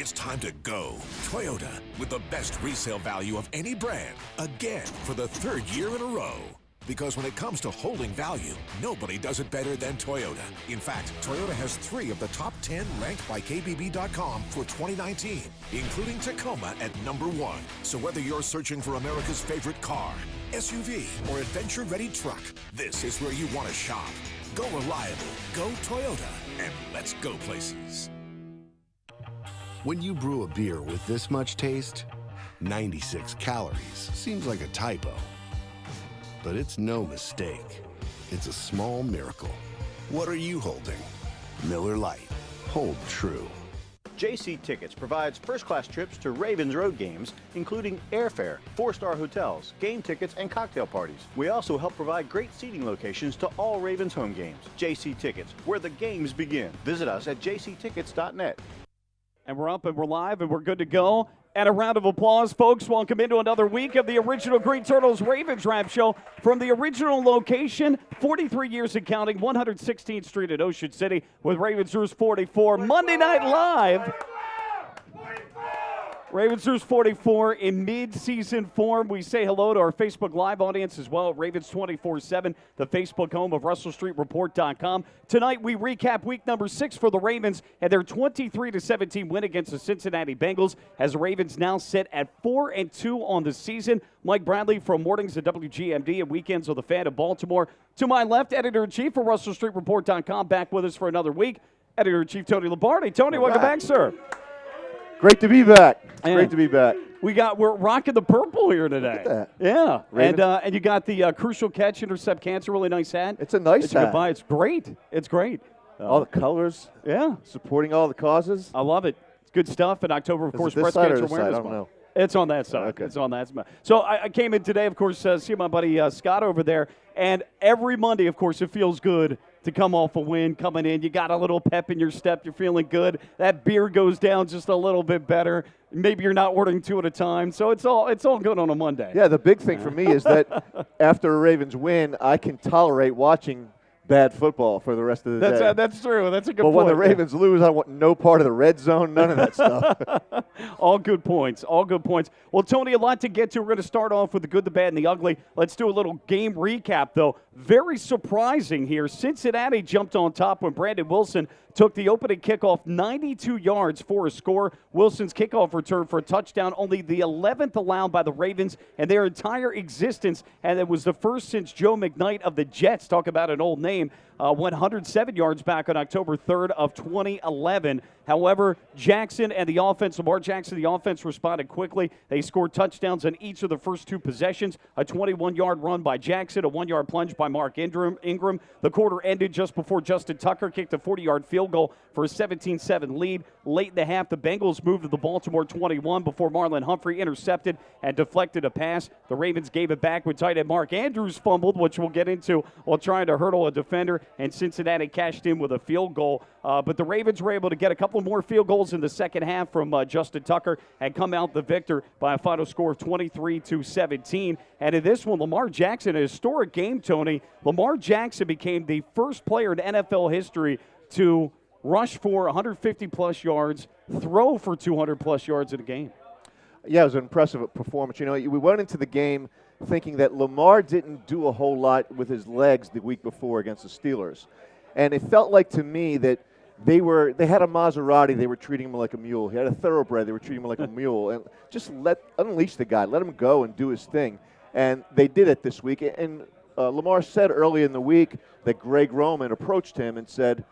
it's time to go. Toyota, with the best resale value of any brand, again for the third year in a row. Because when it comes to holding value, nobody does it better than Toyota. In fact, Toyota has 3 of the top 10 ranked by KBB.com for 2019, including Tacoma at number 1. So whether you're searching for America's favorite car, SUV, or adventure-ready truck, this is where you want to shop. Go reliable, go Toyota, and let's go places. When you brew a beer with this much taste, 96 calories seems like a typo. But it's no mistake. It's a small miracle. What are you holding? Miller Lite. Hold true. JC Tickets provides first-class trips to Ravens road games, including airfare, 4-star hotels, game tickets, and cocktail parties. We also help provide great seating locations to all Ravens home games. JC Tickets, where the games begin. Visit us at jctickets.net. And we're up and we're live and we're good to go. And a round of applause, folks. Welcome into another week of the original Green Turtles Ravens Wrap Show from the original location, 43 years and counting, 116th Street at Ocean City with Ravens Roost 44. Monday Night Live. Ravens Roost 44 in mid-season form. We say hello to our Facebook Live audience as well at Ravens 24/7, the Facebook home of RussellStreetReport.com. Tonight we recap week number 6 for the Ravens and their 23-17 win against the Cincinnati Bengals as the Ravens now sit at 4-2 on the season. Mike Bradley from mornings at WGMD and weekends of the Fan of Baltimore. To my left, Editor-in-Chief for RussellStreetReport.com, back with us for another week. Editor-in-Chief Tony Lombardi. Tony, welcome back, sir. Great to be back. Great to be back. We're rocking the purple here today. Look at that. Yeah, Ravens. and you got the crucial catch, intercept cancer, really nice hat. It's a nice hat. Buy. It's great. It's great. All the colors. Yeah, supporting all the causes. I love it. It's good stuff. In October, of course, this Breast side or Cancer this side? Awareness I don't Month. know. It's on that side. Okay. It's on that side. So I came in today, of course, see my buddy Scott over there. And every Monday, of course, it feels good to come off a win, coming in. You got a little pep in your step. You're feeling good. That beer goes down just a little bit better. Maybe you're not ordering 2 at a time. So it's all good on a Monday. Yeah, the big thing for me is that after a Ravens win, I can tolerate watching bad football for the rest of the day. That's true. That's a good but point. when the Ravens lose, I want no part of the red zone, none of that stuff. All good points. All good points. Well, Tony, a lot to get to. We're going to start off with the good, the bad, and the ugly. Let's do a little game recap, though. Very surprising here. Cincinnati jumped on top when Brandon Wilson took the opening kickoff 92 yards for a score. Wilson's kickoff return for a touchdown, only the 11th allowed by the Ravens in their entire existence, and it was the first since Joe McKnight of the Jets, talk about an old name, went 107 yards back on October 3rd of 2011. However, Jackson and the offense, Lamar Jackson, the offense responded quickly. They scored touchdowns on each of the first 2 possessions, a 21-yard run by Jackson, a 1-yard plunge by Mark Ingram. The quarter ended just before Justin Tucker kicked a 40-yard field goal for a 17-7 lead. Late in the half, the Bengals moved to the Baltimore 21 before Marlon Humphrey intercepted and deflected a pass. The Ravens gave it back when tight end Mark Andrews fumbled, which we'll get into, while trying to hurdle a defender, and Cincinnati cashed in with a field goal. But the Ravens were able to get a couple more field goals in the second half from Justin Tucker and come out the victor by a final score of 23-17. And in this one, Lamar Jackson, a historic game, Tony. Lamar Jackson became the first player in NFL history to rush for 150-plus yards, throw for 200-plus yards in a game. Yeah, it was an impressive performance. You know, we went into the game thinking that Lamar didn't do a whole lot with his legs the week before against the Steelers. And it felt like to me that they had a Maserati, they were treating him like a mule. He had a thoroughbred, they were treating him like a mule. And just unleash the guy, let him go and do his thing. And they did it this week. And Lamar said early in the week that Greg Roman approached him and said,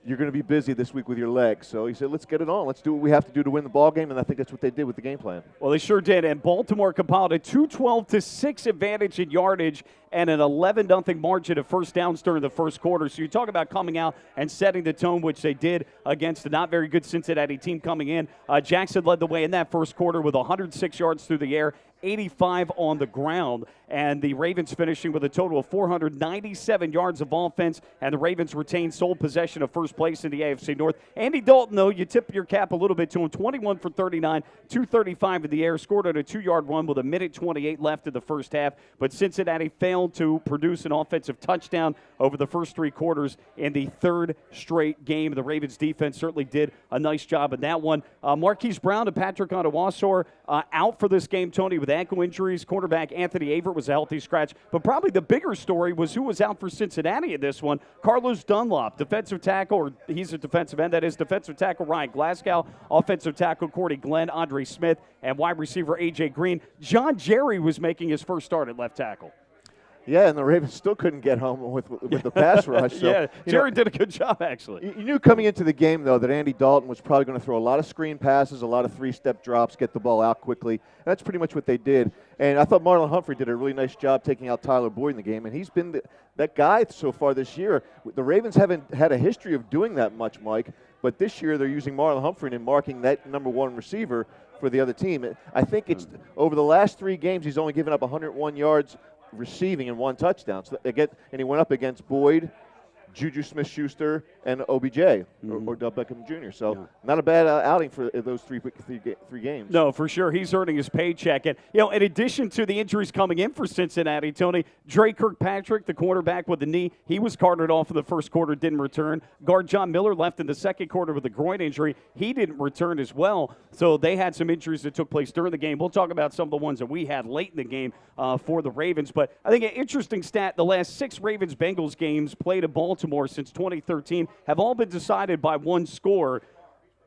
"You're going to be busy this week with your legs." So he said, let's get it on. Let's do what we have to do to win the ball game, and I think that's what they did with the game plan. Well, they sure did, and Baltimore compiled a 212-6 advantage in yardage and an 11-0 margin of first downs during the first quarter. So you talk about coming out and setting the tone, which they did against the not very good Cincinnati team coming in. Jackson led the way in that first quarter with 106 yards through the air, 85 on the ground. and the Ravens finishing with a total of 497 yards of offense, and the Ravens retain sole possession of first place in the AFC North. Andy Dalton, though, you tip your cap a little bit to him, 21 for 39, 235 in the air, scored on a 2-yard run with a minute 28 left in the first half, but Cincinnati failed to produce an offensive touchdown over the first 3 quarters in the third straight game. The Ravens defense certainly did a nice job in that one. Marquise Brown and Patrick Onwuasor out for this game, Tony, with ankle injuries. Cornerback Anthony Averett was a healthy scratch, but probably the bigger story was who was out for Cincinnati in this one. Carlos Dunlop, defensive tackle, or he's a defensive end, that is defensive tackle Ryan Glasgow, offensive tackle Cordy Glenn, Andre Smith, and wide receiver A.J. Green. John Jerry was making his first start at left tackle. Yeah, and the Ravens still couldn't get home with the pass rush. So, yeah, Jerry did a good job, actually. You knew coming into the game, though, that Andy Dalton was probably going to throw a lot of screen passes, a lot of 3-step drops, get the ball out quickly. And that's pretty much what they did. And I thought Marlon Humphrey did a really nice job taking out Tyler Boyd in the game, and he's been that guy so far this year. The Ravens haven't had a history of doing that much, Mike, but this year they're using Marlon Humphrey and marking that number 1 receiver for the other team. I think it's over the last 3 games he's only given up 101 yards receiving and 1 touchdown. So and he went up against Boyd, Juju Smith-Schuster, and OBJ, or Odell Beckham Jr. So not a bad outing for those three games. No, for sure. He's earning his paycheck. And, in addition to the injuries coming in for Cincinnati, Tony, Dre Kirkpatrick, the quarterback with the knee, he was carted off in the first quarter, didn't return. Guard John Miller left in the second quarter with a groin injury. He didn't return as well. So they had some injuries that took place during the game. We'll talk about some of the ones that we had late in the game for the Ravens. But I think an interesting stat, the last 6 Ravens-Bengals games played at Baltimore since 2013 have all been decided by 1 score.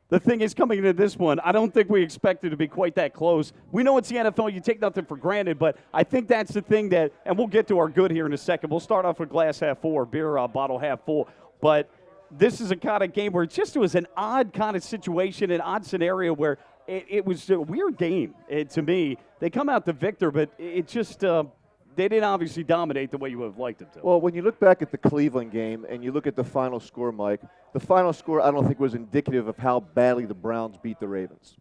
The thing is, coming into this one, I don't think we expected to be quite that close. We know it's the NFL, you take nothing for granted, but I think that's the thing that, and we'll get to our good here in a second. We'll start off with glass half full or beer bottle half full, but this is a kind of game where it was an odd kind of situation, an odd scenario where it was a weird game to me. They come out the victor, but it just they didn't obviously dominate the way you would have liked them to. Well, when you look back at the Cleveland game and you look at the final score, Mike, the final score I don't think was indicative of how badly the Browns beat the Ravens.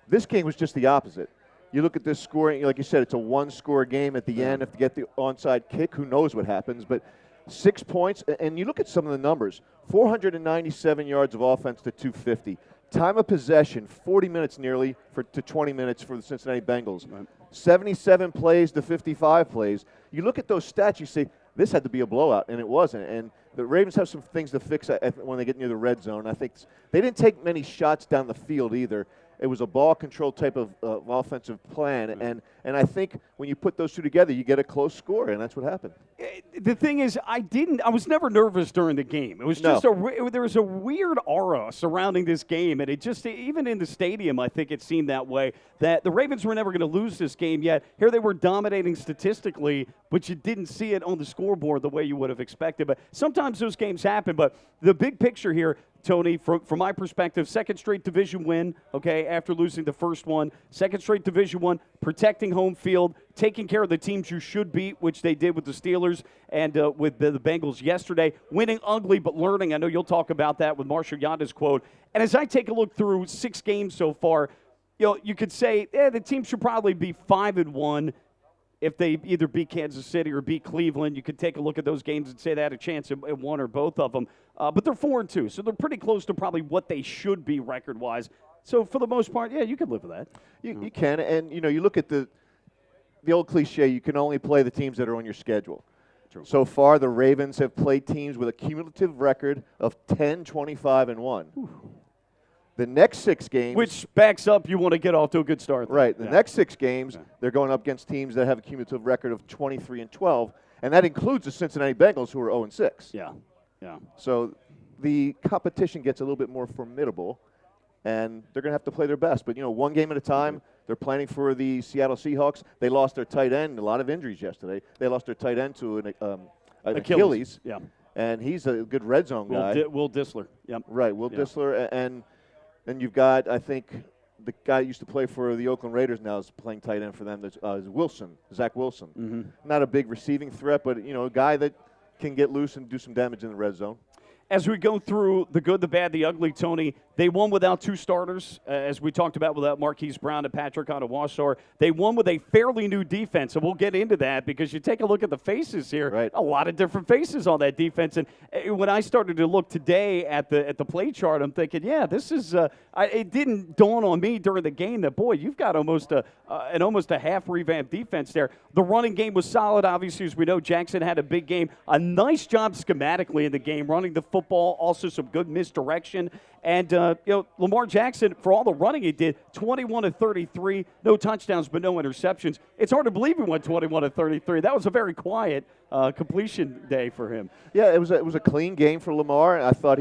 This game was just the opposite. You look at this scoring, like you said, it's a 1-score game at the end. If you get the onside kick, who knows what happens. But 6 points, and you look at some of the numbers, 497 yards of offense to 250. Time of possession, 40 minutes nearly to 20 minutes for the Cincinnati Bengals. Right. 77 plays to 55 plays. You look at those stats, you say, this had to be a blowout, and it wasn't. And the Ravens have some things to fix when they get near the red zone. I think they didn't take many shots down the field either. It was a ball control type of offensive plan, and I think when you put those two together, you get a close score, and that's what happened. The thing is, I was never nervous during the game. It was just there was a weird aura surrounding this game, and it just, even in the stadium, I think it seemed that way, that the Ravens were never going to lose this game yet. Here they were dominating statistically, but you didn't see it on the scoreboard the way you would have expected. But sometimes those games happen, but the big picture here, Tony, from my perspective, second straight division win, okay, after losing the first one. Second straight division one, protecting home field, taking care of the teams you should beat, which they did with the Steelers and with the Bengals yesterday. Winning ugly but learning. I know you'll talk about that with Marshall Yanda's quote. And as I take a look through 6 games so far, you could say the team should probably be 5-1. If they either beat Kansas City or beat Cleveland, you could take a look at those games and say they had a chance at one or both of them. But they're 4-2, so they're pretty close to probably what they should be record-wise. So for the most part, you can live with that. You can, and you look at the old cliche, you can only play the teams that are on your schedule. True. So far, the Ravens have played teams with a cumulative record of 10-25-1. The next 6 games, which backs up, you want to get off to a good start. Right. The next 6 games, they're going up against teams that have a cumulative record of 23-12, and that includes the Cincinnati Bengals, who are 0-6. Yeah. So the competition gets a little bit more formidable, and they're going to have to play their best. But one game at a time. They're planning for the Seattle Seahawks. They lost their tight end. A lot of injuries yesterday. They lost their tight end to an Achilles. Yeah. And he's a good red zone guy. Will Dissler. Yep. Right. Will Dissler, and you've got, I think, the guy that used to play for the Oakland Raiders now is playing tight end for them. That's Zach Wilson. Mm-hmm. Not a big receiving threat, but a guy that can get loose and do some damage in the red zone. As we go through the good, the bad, the ugly, Tony, They won without two starters, as we talked about, without Marquise Brown and Patrick Onwuasor. They won with a fairly new defense, and we'll get into that because you take a look at the faces here. Right. A lot of different faces on that defense. And when I started to look today at the play chart, I'm thinking, yeah, this is. It didn't dawn on me during the game that, boy, you've got almost a half revamped defense there. The running game was solid, obviously, as we know. Jackson had a big game. A nice job schematically in the game, running the football. Also, some good misdirection. And, Lamar Jackson, for all the running he did, 21 of 33, no touchdowns but no interceptions. It's hard to believe he went 21 of 33. That was a very quiet completion day for him. Yeah, it was a clean game for Lamar, and I thought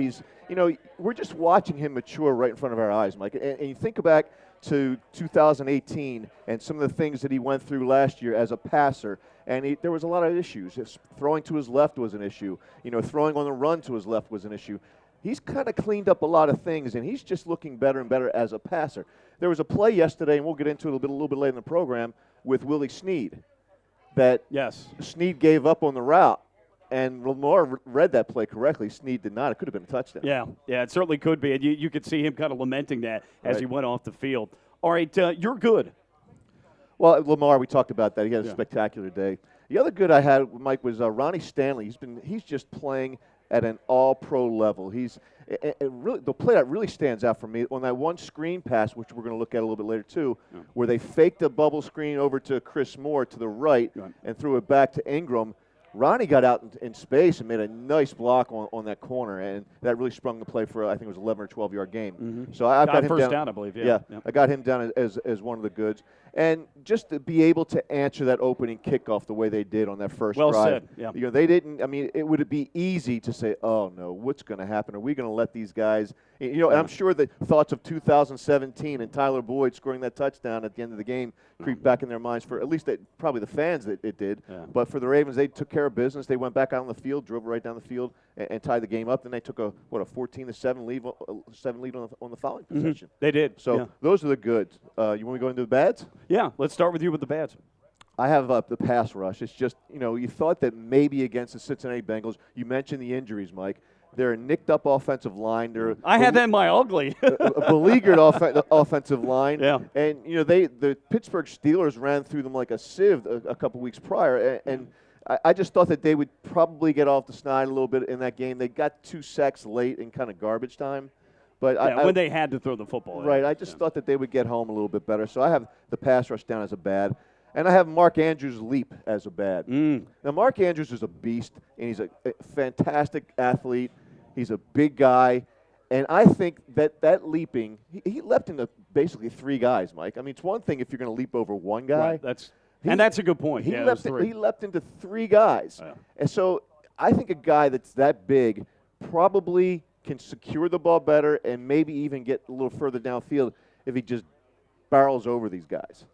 we're just watching him mature right in front of our eyes, Mike. And you think back to 2018 and some of the things that he went through last year as a passer, and there was a lot of issues. Throwing to his left was an issue. Throwing on the run to his left was an issue. He's kind of cleaned up a lot of things, and he's just looking better and better as a passer. There was a play yesterday, and we'll get into it a little bit later in the program, with Willie Snead, that Snead gave up on the route, and Lamar read that play correctly. Snead did not. It could have been a touchdown. Yeah, it certainly could be, and you could see him kind of lamenting that as he went off the field. All right, you're good. Well, Lamar, we talked about that. He had a spectacular day. The other good I had, Mike, was Ronnie Stanley. He's just playing at an all-pro level. The play that really stands out for me on that one screen pass, which we're going to look at a little bit later too, where they faked a bubble screen over to Chris Moore to the right and threw it back to Ingram. Ronnie got out in space and made a nice block on that corner, and that really sprung the play for, I think it was 11 or 12-yard game. Mm-hmm. So I've got him first down, I believe. Yeah, I got him down as one of the goods. And just to be able to answer that opening kickoff the way they did on that first drive. Well said, yeah. They didn't, it would be easy to say, oh, no, what's going to happen? Are we going to let these guys, and I'm sure the thoughts of 2017 and Tyler Boyd scoring that touchdown at the end of the game creep back in their minds for at least probably the fans that it did. Yeah. But for the Ravens, they took care of business. They went back out on the field, drove right down the field, and tied the game up. Then they took a 14-7 lead on the following possession. They did. So those are the goods. You want me to go into the bads? Yeah, let's start with you with the bads. I have the pass rush. It's just, you thought that maybe against the Cincinnati Bengals, you mentioned the injuries, Mike. They're a nicked-up offensive line. I had that in my ugly. a beleaguered offensive line. Yeah. And, the Pittsburgh Steelers ran through them like a sieve a couple weeks prior. And I just thought that they would probably get off the snide a little bit in that game. They got 2 sacks late in kind of garbage time. But when they had to throw the football. Right. I just thought that they would get home a little bit better. So I have the pass rush down as a bad. And I have Mark Andrews' leap as a bad. Now, Mark Andrews is a beast, and he's a fantastic athlete. He's a big guy. And I think that leaping, he leapt into basically 3 guys, Mike. It's one thing if you're going to leap over one guy. Right, that's a good point. He leapt into 3 guys. Yeah. And so I think a guy that's that big probably can secure the ball better and maybe even get a little further downfield if he just barrels over these guys.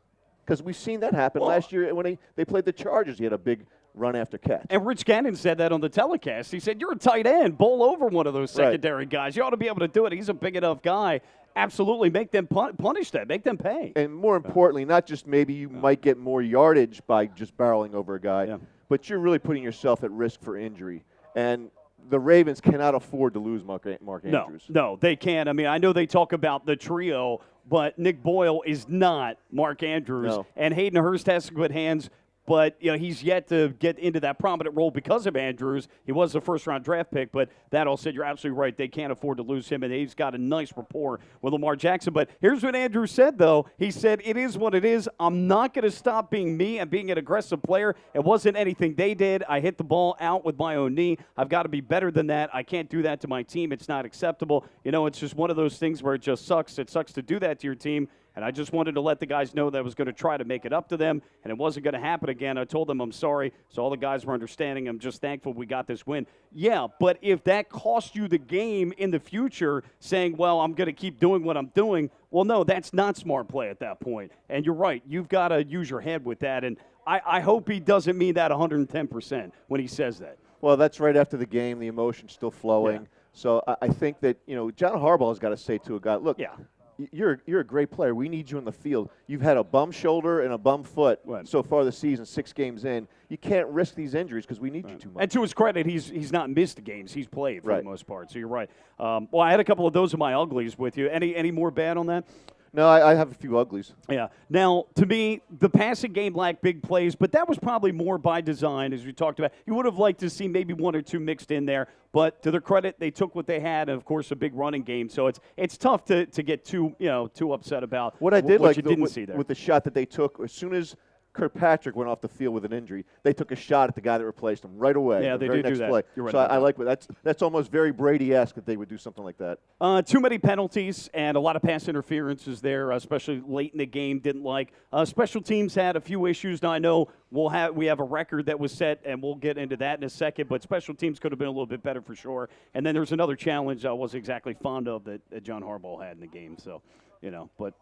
Because we've seen that happen last year when they played the Chargers. He had a big run after catch. And Rich Gannon said that on the telecast. He said, you're a tight end. Bowl over one of those secondary guys. You ought to be able to do it. He's a big enough guy. Absolutely. Make them punish that. Make them pay. And more importantly, not just maybe you might get more yardage by just barreling over a guy, but you're really putting yourself at risk for injury. And the Ravens cannot afford to lose Mark Andrews. No, they can't. I know they talk about the trio, but Nick Boyle is not Mark Andrews. No. And Hayden Hurst has some good hands, but he's yet to get into that prominent role because of Andrews. He was a first-round draft pick, but that all said, you're absolutely right. They can't afford to lose him, and he's got a nice rapport with Lamar Jackson. But here's what Andrews said, though. He said, it is what it is. I'm not going to stop being me and being an aggressive player. It wasn't anything they did. I hit the ball out with my own knee. I've got to be better than that. I can't do that to my team. It's not acceptable. It's just one of those things where it just sucks. It sucks to do that to your team. And I just wanted to let the guys know that I was going to try to make it up to them, and it wasn't going to happen again. I told them I'm sorry, so all the guys were understanding. I'm just thankful we got this win. Yeah, but if that costs you the game in the future, saying, well, I'm going to keep doing what I'm doing, well, no, that's not smart play at that point. And you're right. You've got to use your head with that. And I hope he doesn't mean that 110% when he says that. Well, that's right after the game. The emotion's still flowing. Yeah. So I think that, John Harbaugh's got to say to a guy, look, you're a great player. We need you in the field. You've had a bum shoulder and a bum foot so far this season, 6 games in. You can't risk these injuries because we need you too much. And to his credit, he's not missed games. He's played for the most part, so you're right. Well, I had a couple of those in my uglies with you. Any more bad on that? No, I have a few uglies. Yeah. Now, to me, the passing game lacked big plays, but that was probably more by design, as we talked about. You would have liked to see maybe 1 or 2 mixed in there, but to their credit, they took what they had, and of course, a big running game. So it's tough to get too upset about what I did what like you didn't see there with the shot that they took as soon as Kirkpatrick went off the field with an injury. They took a shot at the guy that replaced him right away. Yeah, they very did next do that. Play. You're right so I like that's almost very Brady-esque that they would do something like that. Too many penalties and a lot of pass interferences there, especially late in the game. Didn't like. Special teams had a few issues. Now I know we have a record that was set, and we'll get into that in a second. But special teams could have been a little bit better for sure. And then there's another challenge I wasn't exactly fond of that John Harbaugh had in the game. So. But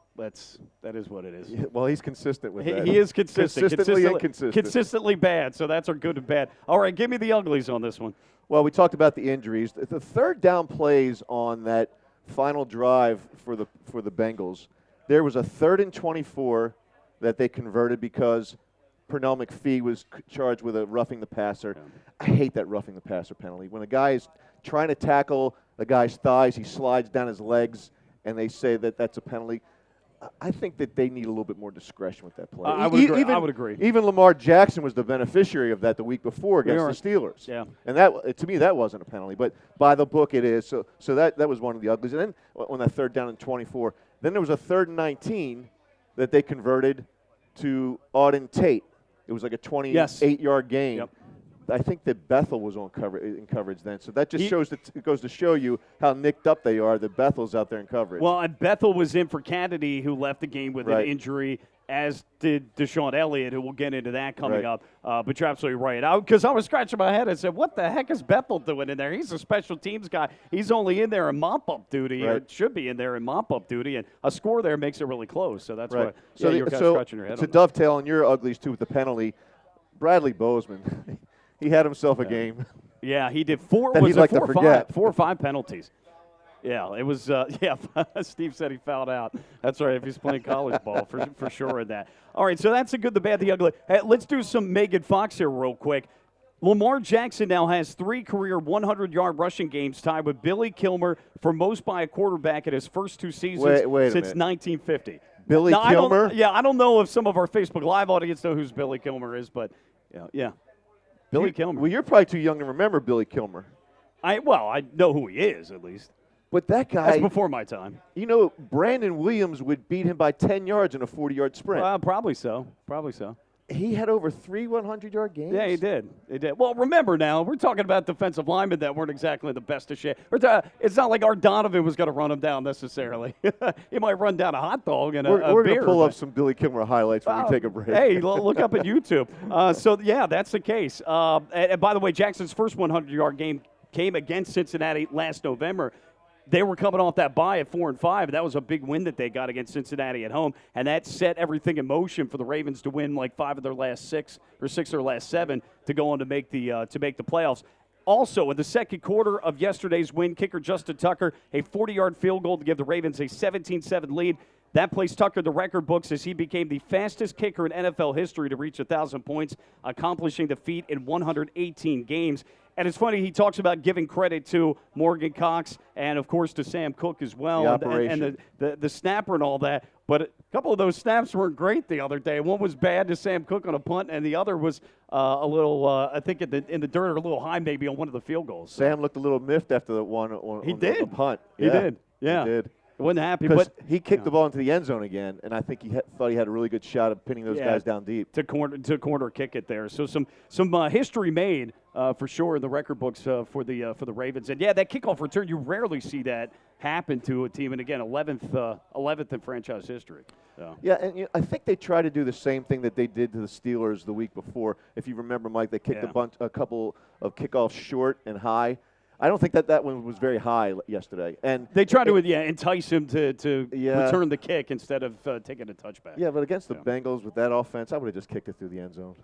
that is what it is. Yeah, well, he's consistent with that. He is consistent. Consistently inconsistent. Consistently bad, so that's our good and bad. All right, give me the uglies on this one. Well, we talked about the injuries. The third down plays on that final drive for the Bengals, there was a 3rd and 24 that they converted because Pernell McPhee was charged with a roughing the passer. Yeah. I hate that roughing the passer penalty. When a guy is trying to tackle the guy's thighs, he slides down his legs, and they say that that's a penalty. I think that they need a little bit more discretion with that play. I would agree. Even Lamar Jackson was the beneficiary of that the week before against the Steelers. Yeah. And that, to me, that wasn't a penalty. But by the book, it is. So that was one of the uglies. And then on that 3rd down and 24, then there was a 3rd and 19 that they converted to Auden Tate. It was like a 28-yard gain. Yep. I think that Bethel was in coverage then. So that just shows that it goes to show you how nicked up they are that Bethel's out there in coverage. Well, and Bethel was in for Kennedy, who left the game with an injury, as did Deshaun Elliott, who we'll get into that coming up. But you're absolutely right. Because I was scratching my head and said, what the heck is Bethel doing in there? He's a special teams guy. He's only in there in mop-up duty, or should be in there in mop-up duty, and a score there makes it really close. So that's why you're kind of scratching your head on that. Dovetail on your uglies, too, with the penalty, Bradley Bozeman. He had himself a game. Yeah, he did 4 or 5 penalties. Yeah, it was, Steve said he fouled out. That's right, if he's playing college ball, for sure in that. All right, so that's the good, the bad, the ugly. Hey, let's do some Megan Fox here real quick. Lamar Jackson now has 3 career 100-yard rushing games, tied with Billy Kilmer for most by a quarterback in his first 2 seasons since 1950. Billy Kilmer? I don't know if some of our Facebook Live audience know who Billy Kilmer is, but yeah. Billy Kilmer. Well, you're probably too young to remember Billy Kilmer. I know who he is, at least. But that guy... That's before my time. You know, Brandon Williams would beat him by 10 yards in a 40-yard sprint. Probably so. He had over 3 100-yard games? Yeah, he did. Well, remember now, we're talking about defensive linemen that weren't exactly the best of shape. It's not like our Donovan was going to run him down necessarily. He might run down a hot dog and a beer. We're going to pull up some Billy Kilmer highlights when we take a break. Hey, look up at YouTube. That's the case. And by the way, Jackson's first 100-yard game came against Cincinnati last November. They were coming off that bye at 4-5, and that was a big win that they got against Cincinnati at home, and that set everything in motion for the Ravens to win like 5 of their last 6 or 6 of their last 7 to go on to make the playoffs. Also, in the second quarter of yesterday's win, kicker Justin Tucker, a 40-yard field goal to give the Ravens a 17-7 lead. That placed Tucker in the record books as he became the fastest kicker in NFL history to reach 1,000 points, accomplishing the feat in 118 games. And it's funny, he talks about giving credit to Morgan Cox and, of course, to Sam Cook as well, and the snapper and all that. But a couple of those snaps weren't great the other day. One was bad to Sam Cook on a punt, and the other was a little, I think, in the dirt or a little high maybe on one of the field goals. Sam looked a little miffed after the one on the punt. He did. Yeah. He did. Wasn't happy, but he kicked the ball into the end zone again, and I think he thought he had a really good shot of pinning those guys down deep to corner kick it there. So some history made for sure in the record books for the Ravens. And that kickoff return, you rarely see that happen to a team. And again, 11th in franchise history. So. Yeah, and I think they try to do the same thing that they did to the Steelers the week before. If you remember, Mike, they kicked a couple of kickoffs short and high. I don't think that one was very high yesterday. And they tried to entice him to return the kick instead of taking a touchback. Yeah, but against the Bengals with that offense, I would have just kicked it through the end zone.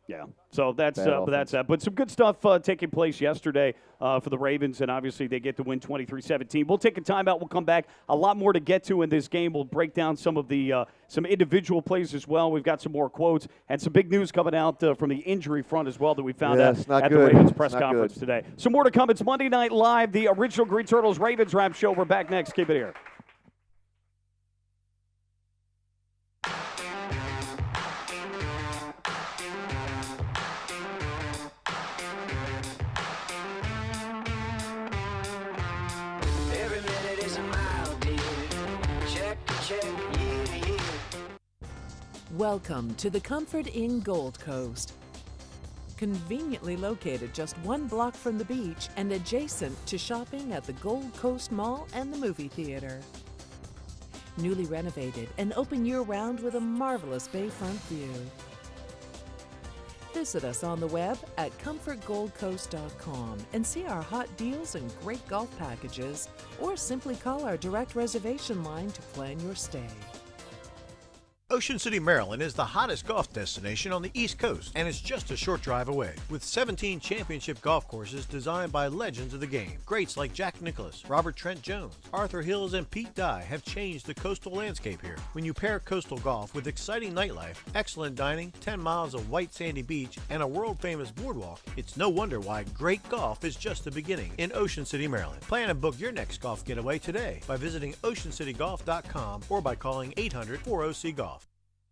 Yeah, so that's offense. that. But some good stuff taking place yesterday for the Ravens, and obviously they get to win 23-17. We'll take a timeout. We'll come back. A lot more to get to in this game. We'll break down some of the some individual plays as well. We've got some more quotes and some big news coming out from the injury front as well that we found out at the Ravens press conference today. So more to come. It's Monday Night Live, the original Green Turtles Ravens Wrap Show. We're back next. Keep it here. Welcome to the Comfort Inn Gold Coast. Conveniently located just 1 block from the beach and adjacent to shopping at the Gold Coast Mall and the movie theater. Newly renovated and open year-round with a marvelous bayfront view. Visit us on the web at comfortgoldcoast.com and see our hot deals and great golf packages, or simply call our direct reservation line to plan your stay. Ocean City, Maryland is the hottest golf destination on the East Coast, and it's just a short drive away. With 17 championship golf courses designed by legends of the game, greats like Jack Nicklaus, Robert Trent Jones, Arthur Hills, and Pete Dye have changed the coastal landscape here. When you pair coastal golf with exciting nightlife, excellent dining, 10 miles of white sandy beach, and a world-famous boardwalk, it's no wonder why great golf is just the beginning in Ocean City, Maryland. Plan and book your next golf getaway today by visiting oceancitygolf.com or by calling 800-4OC-GOLF.